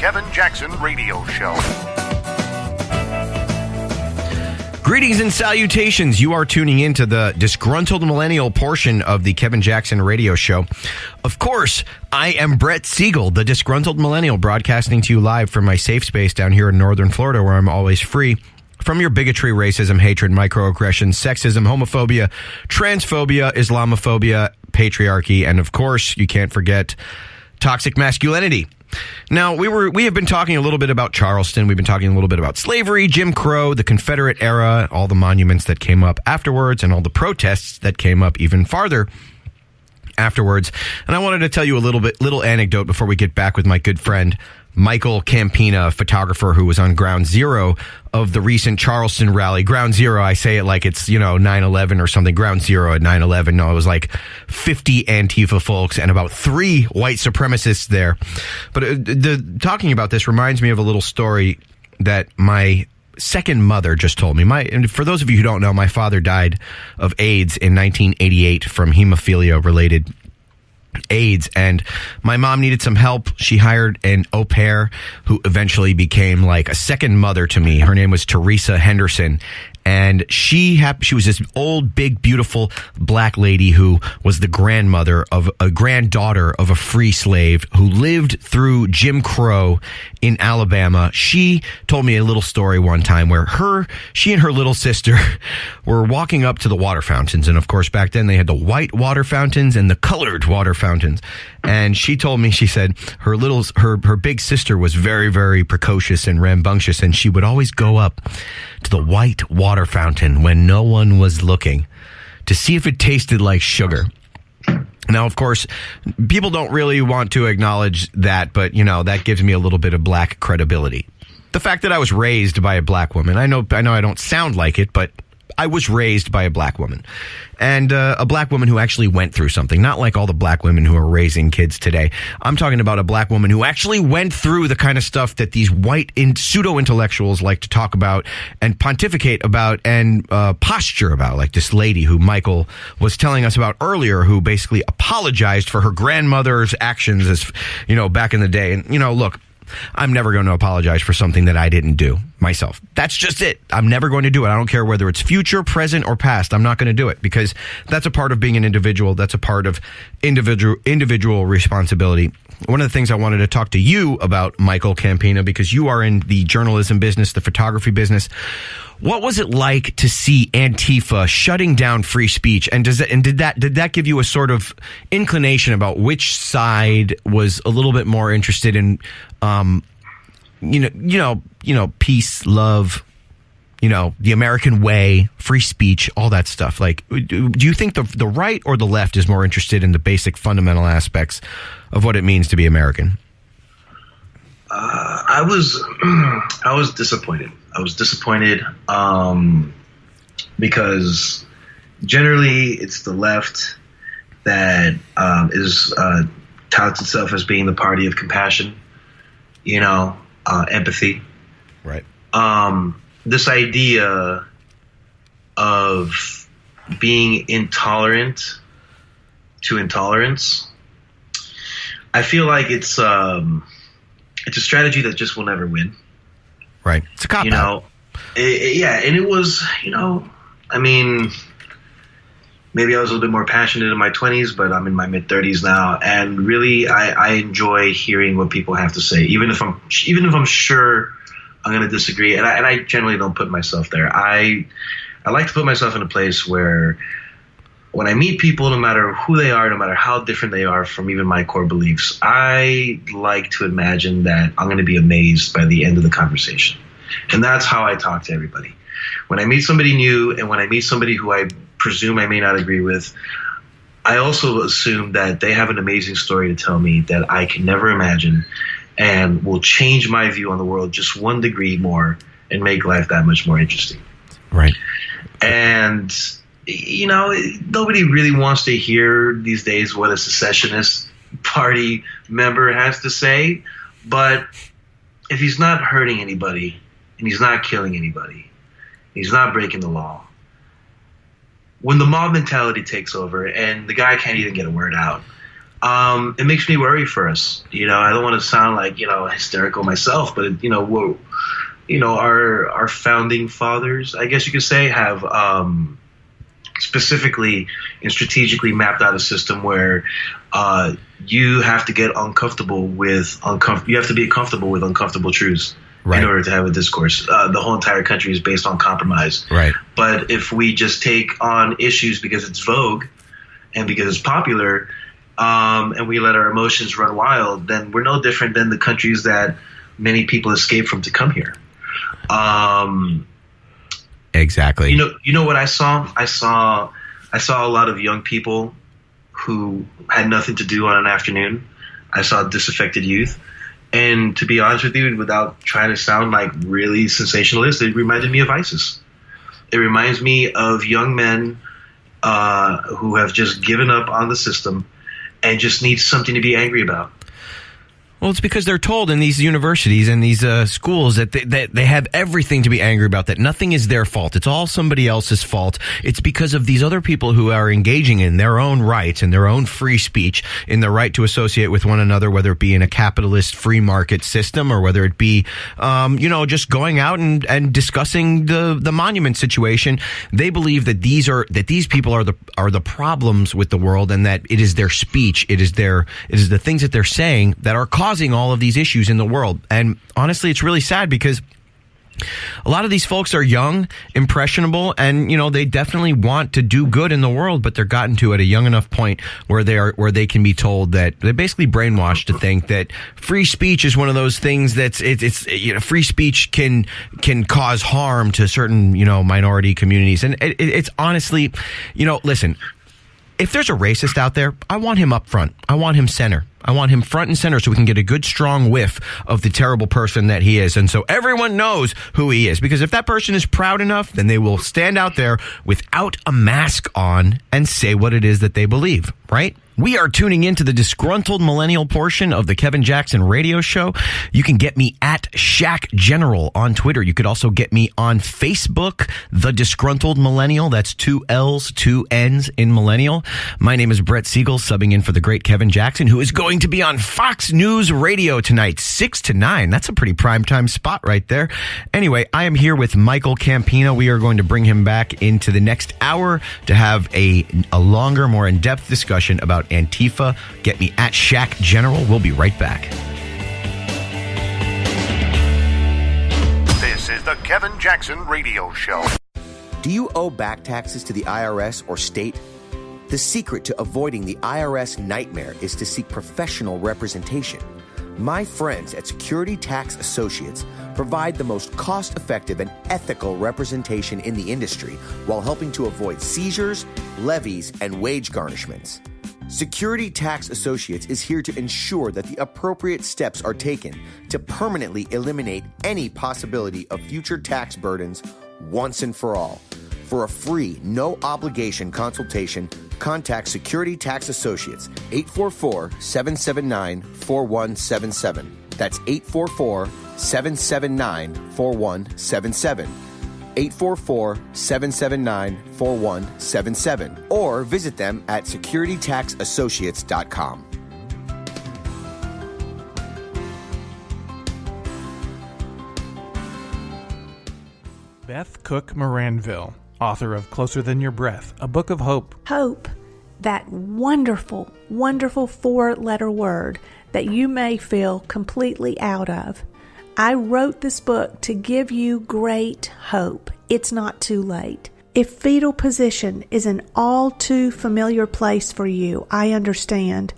Kevin Jackson Radio Show. Greetings and salutations. You are tuning into the disgruntled millennial portion of the Kevin Jackson Radio Show. Of course, I am Brett Siegel, the disgruntled millennial, broadcasting to you live from my safe space down here in northern Florida, where I'm always free from your bigotry, racism, hatred, microaggressions, sexism, homophobia, transphobia, Islamophobia, patriarchy, and of course, you can't forget toxic masculinity. Now, we have been talking a little bit about Charleston. We've been talking a little bit about slavery, Jim Crow, the Confederate era, all the monuments that came up afterwards, and all the protests that came up even farther afterwards. And I wanted to tell you a little anecdote before we get back with my good friend Michael Campina, a photographer who was on ground zero of the recent Charleston rally. Ground zero, I say it like it's, 9/11 or something. Ground zero at 9/11. No, it was like 50 Antifa folks and about 3 white supremacists there. But talking about this reminds me of a little story that my second mother just told me. And for those of you who don't know, my father died of AIDS in 1988 from hemophilia-related AIDS, and my mom needed some help. She hired an au pair who eventually became like a second mother to me. Her name was Teresa Henderson, and she was this old, big, beautiful black lady who was the granddaughter of a free slave who lived through Jim Crow in Alabama. She told me a little story one time where she and her little sister were walking up to the water fountains. And of course, back then they had the white water fountains and the colored water fountains. And she told me, she said her big sister was very, very precocious and rambunctious. And she would always go up to the white water fountain when no one was looking to see if it tasted like sugar. Now, of course, people don't really want to acknowledge that, but, that gives me a little bit of black credibility. The fact that I was raised by a black woman, I know I don't sound like it, but I was raised by a black woman, and a black woman who actually went through something, not like all the black women who are raising kids today. I'm talking about a black woman who actually went through the kind of stuff that these white pseudo-intellectuals like to talk about and pontificate about and posture about, like this lady who Michael was telling us about earlier, who basically apologized for her grandmother's actions as, back in the day. And, look, I'm never going to apologize for something that I didn't do myself. That's just it. I'm never going to do it. I don't care whether it's future, present, or past. I'm not going to do it because that's a part of being an individual. That's a part of individual responsibility. One of the things I wanted to talk to you about, Michael Campina, because you are in the journalism business, the photography business. What was it like to see Antifa shutting down free speech? And did that give you a sort of inclination about which side was a little bit more interested in, peace, love, the American way, free speech, all that stuff? Like, do you think the right or the left is more interested in the basic fundamental aspects of what it means to be American? I was disappointed. I was disappointed because generally it's the left that touts itself as being the party of compassion, empathy. Right. This idea of being intolerant to intolerance, I feel like it's a strategy that just will never win. Right. It's a cop-out. And it was, maybe I was a little bit more passionate in my 20s, but I'm in my mid-30s now, and really I enjoy hearing what people have to say, even if I'm sure I'm going to disagree, and I generally don't put myself there. I like to put myself in a place where when I meet people, no matter who they are, no matter how different they are from even my core beliefs, I like to imagine that I'm going to be amazed by the end of the conversation. And that's how I talk to everybody. When I meet somebody new and when I meet somebody who I presume I may not agree with, I also assume that they have an amazing story to tell me that I can never imagine and will change my view on the world just 1 degree more and make life that much more interesting. Right. And nobody really wants to hear these days what a secessionist party member has to say. But if he's not hurting anybody and he's not killing anybody, he's not breaking the law, when the mob mentality takes over and the guy can't even get a word out, it makes me worry for us. I don't want to sound like, hysterical myself, but, our founding fathers, I guess you could say, have specifically and strategically mapped out a system where you have to get uncomfortable with you have to be comfortable with uncomfortable truths. Right. In order to have a discourse. The whole entire country is based on compromise. Right. But if we just take on issues because it's vogue and because it's popular, and we let our emotions run wild, then we're no different than the countries that many people escape from to come here. Exactly. You know what I saw? I saw a lot of young people who had nothing to do on an afternoon. I saw disaffected youth. And to be honest with you, without trying to sound like really sensationalist, it reminded me of ISIS. It reminds me of young men who have just given up on the system and just need something to be angry about. Well, it's because they're told in these universities and these schools that they have everything to be angry about, that nothing is their fault. It's all somebody else's fault. It's because of these other people who are engaging in their own rights and their own free speech, in the right to associate with one another, whether it be in a capitalist free market system or whether it be, just going out and discussing the monument situation. They believe that these people are the problems with the world, and that it is their speech, it is the things that they're saying that are causing all of these issues in the world. And honestly, it's really sad because a lot of these folks are young, impressionable, and they definitely want to do good in the world, but they're gotten to at a young enough point where they can be told that they're basically brainwashed to think that free speech is one of those things that's free speech can cause harm to certain minority communities. And it's honestly, listen, if there's a racist out there, I want him up front. I want him center. I want him front and center so we can get a good, strong whiff of the terrible person that he is. And so everyone knows who he is. Because if that person is proud enough, then they will stand out there without a mask on and say what it is that they believe, right? We are tuning into the disgruntled millennial portion of the Kevin Jackson radio show. You can get me at Shaq General on Twitter. You could also get me on Facebook, The Disgruntled Millennial. That's 2 L's, 2 N's in millennial. My name is Brett Siegel, subbing in for the great Kevin Jackson, who is going to be on Fox News Radio tonight, 6 to 9. That's a pretty primetime spot right there. Anyway, I am here with Michael Campino. We are going to bring him back into the next hour to have a longer, more in-depth discussion about Antifa. Get me at Shaq General. We'll be right back. This is the Kevin Jackson Radio Show. Do you owe back taxes to the IRS or state? The secret to avoiding the IRS nightmare is to seek professional representation. My friends at Security Tax Associates provide the most cost-effective and ethical representation in the industry while helping to avoid seizures, levies, and wage garnishments. Security Tax Associates is here to ensure that the appropriate steps are taken to permanently eliminate any possibility of future tax burdens once and for all. For a free, no-obligation consultation, contact Security Tax Associates, 844-779-4177. That's 844-779-4177. 844-779-4177, or visit them at securitytaxassociates.com. Beth Cook Moranville, author of Closer Than Your Breath, a book of hope. Hope, that wonderful, wonderful 4-letter word that you may feel completely out of. I wrote this book to give you great hope. It's not too late. If fetal position is an all too familiar place for you, I understand.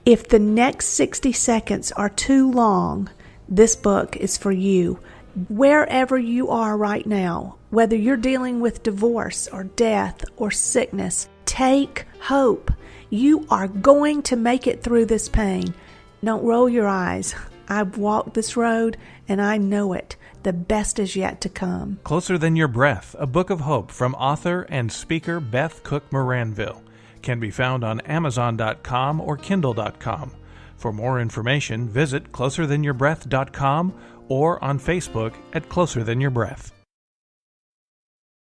If the next 60 seconds are too long, this book is for you. Wherever you are right now, whether you're dealing with divorce or death or sickness, take hope. You are going to make it through this pain. Don't roll your eyes. I've walked this road and I know it. The best is yet to come. Closer Than Your Breath, a book of hope from author and speaker Beth Cook Moranville. Can be found on Amazon.com or Kindle.com. For more information, visit closerthanYourBreath.com or on Facebook at Closer Than Your Breath.